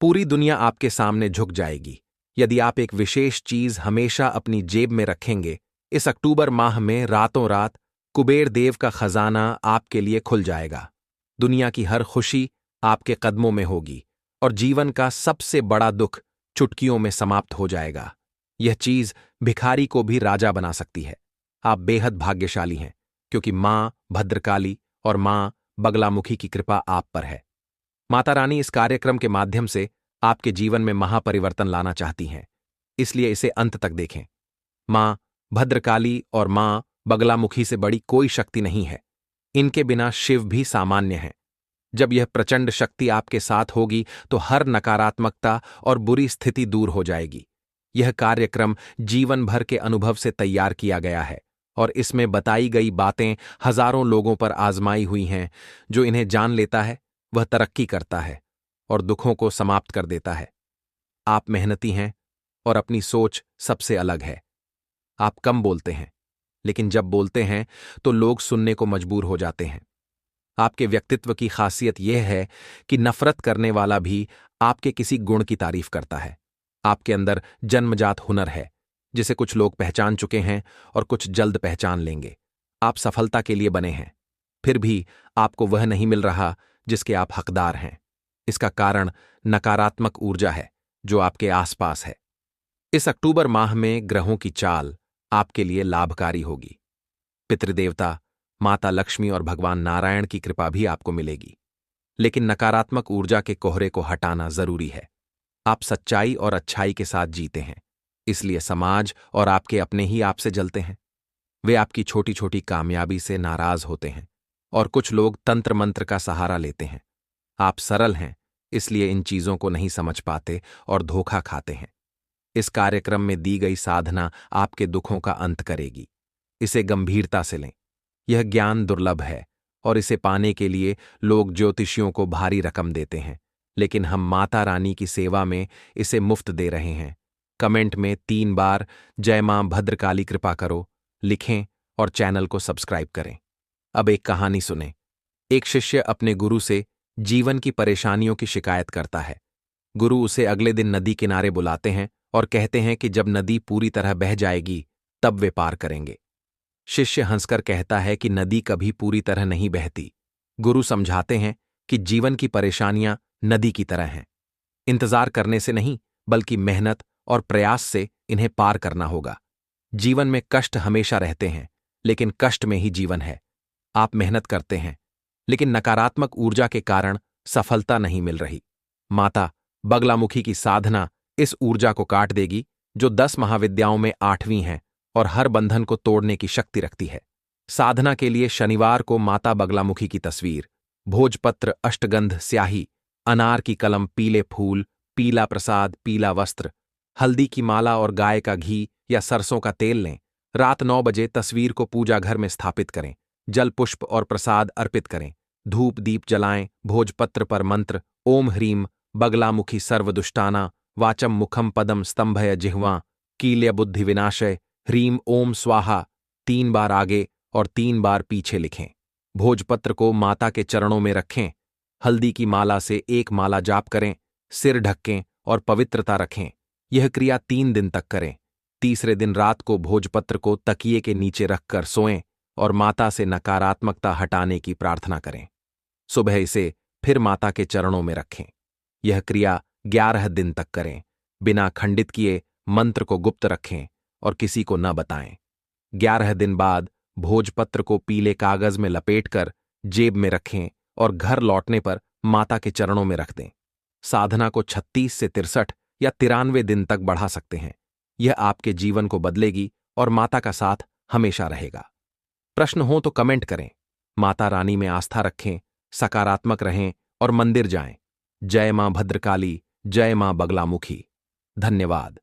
पूरी दुनिया आपके सामने झुक जाएगी यदि आप एक विशेष चीज हमेशा अपनी जेब में रखेंगे। इस अक्टूबर माह में रातों रात कुबेर देव का खजाना आपके लिए खुल जाएगा। दुनिया की हर खुशी आपके कदमों में होगी और जीवन का सबसे बड़ा दुख चुटकियों में समाप्त हो जाएगा। यह चीज भिखारी को भी राजा बना सकती है। आप बेहद भाग्यशाली हैं क्योंकि मां भद्रकाली और मां बगलामुखी की कृपा आप पर है। माता रानी इस कार्यक्रम के माध्यम से आपके जीवन में महापरिवर्तन लाना चाहती हैं, इसलिए इसे अंत तक देखें। मां भद्रकाली और मां बगलामुखी से बड़ी कोई शक्ति नहीं है। इनके बिना शिव भी सामान्य हैं। जब यह प्रचंड शक्ति आपके साथ होगी तो हर नकारात्मकता और बुरी स्थिति दूर हो जाएगी। यह कार्यक्रम जीवन भर के अनुभव से तैयार किया गया है और इसमें बताई गई बातें हजारों लोगों पर आजमाई हुई हैं। जो इन्हें जान लेता है वह तरक्की करता है और दुखों को समाप्त कर देता है। आप मेहनती हैं और अपनी सोच सबसे अलग है। आप कम बोलते हैं, लेकिन जब बोलते हैं तो लोग सुनने को मजबूर हो जाते हैं। आपके व्यक्तित्व की खासियत यह है कि नफरत करने वाला भी आपके किसी गुण की तारीफ करता है। आपके अंदर जन्मजात हुनर है जिसे कुछ लोग पहचान चुके हैं और कुछ जल्द पहचान लेंगे। आप सफलता के लिए बने हैं, फिर भी आपको वह नहीं मिल रहा जिसके आप हकदार हैं। इसका कारण नकारात्मक ऊर्जा है जो आपके आसपास है। इस अक्टूबर माह में ग्रहों की चाल आपके लिए लाभकारी होगी। पितृदेवता, माता लक्ष्मी और भगवान नारायण की कृपा भी आपको मिलेगी, लेकिन नकारात्मक ऊर्जा के कोहरे को हटाना जरूरी है। आप सच्चाई और अच्छाई के साथ जीते हैं, इसलिए समाज और आपके अपने ही आपसे जलते हैं। वे आपकी छोटी छोटी कामयाबी से नाराज होते हैं और कुछ लोग तंत्र मंत्र का सहारा लेते हैं। आप सरल हैं, इसलिए इन चीजों को नहीं समझ पाते और धोखा खाते हैं। इस कार्यक्रम में दी गई साधना आपके दुखों का अंत करेगी। इसे गंभीरता से लें। यह ज्ञान दुर्लभ है और इसे पाने के लिए लोग ज्योतिषियों को भारी रकम देते हैं, लेकिन हम माता रानी की सेवा में इसे मुफ्त दे रहे हैं। कमेंट में 3 बार जय मां भद्रकाली कृपा करो लिखें और चैनल को सब्सक्राइब करें। अब एक कहानी सुनें। एक शिष्य अपने गुरु से जीवन की परेशानियों की शिकायत करता है। गुरु उसे अगले दिन नदी किनारे बुलाते हैं और कहते हैं कि जब नदी पूरी तरह बह जाएगी तब वे पार करेंगे। शिष्य हंसकर कहता है कि नदी कभी पूरी तरह नहीं बहती। गुरु समझाते हैं कि जीवन की परेशानियां नदी की तरह हैं। इंतजार करने से नहीं, बल्कि मेहनत और प्रयास से इन्हें पार करना होगा। जीवन में कष्ट हमेशा रहते हैं, लेकिन कष्ट में ही जीवन है। आप मेहनत करते हैं, लेकिन नकारात्मक ऊर्जा के कारण सफलता नहीं मिल रही। माता बगलामुखी की साधना इस ऊर्जा को काट देगी, जो 10 महाविद्याओं में 8वीं है और हर बंधन को तोड़ने की शक्ति रखती है। साधना के लिए शनिवार को माता बगलामुखी की तस्वीर, भोजपत्र, अष्टगंध, स्याही, अनार की कलम, पीले फूल, पीला प्रसाद, पीला वस्त्र, हल्दी की माला और गाय का घी या सरसों का तेल लें। रात 9 बजे तस्वीर को पूजा घर में स्थापित करें। जल, पुष्प और प्रसाद अर्पित करें। धूप दीप जलाएं। भोजपत्र पर मंत्र ओम ह्रीम बगलामुखी सर्वदुष्टाना वाचम मुखम पदम स्तंभय जिह्वा कील्य बुद्धि विनाशय ह्रीम ओम स्वाहा 3 बार आगे और 3 बार पीछे लिखें। भोजपत्र को माता के चरणों में रखें। हल्दी की माला से 1 माला जाप करें। सिर ढकें और पवित्रता रखें। यह क्रिया 3 दिन तक करें। तीसरे दिन रात को भोजपत्र को तकिए के नीचे रखकर सोएं और माता से नकारात्मकता हटाने की प्रार्थना करें। सुबह इसे फिर माता के चरणों में रखें। यह क्रिया 11 दिन तक करें। बिना खंडित किए मंत्र को गुप्त रखें और किसी को न बताएं। 11 दिन बाद भोजपत्र को पीले कागज में लपेटकर जेब में रखें और घर लौटने पर माता के चरणों में रख दें। साधना को 36 से 63 या 93 दिन तक बढ़ा सकते हैं। यह आपके जीवन को बदलेगी और माता का साथ हमेशा रहेगा। प्रश्न हो तो कमेंट करें। माता रानी में आस्था रखें, सकारात्मक रहें और मंदिर जाएं। जय मां भद्रकाली, जय मां बगलामुखी। धन्यवाद।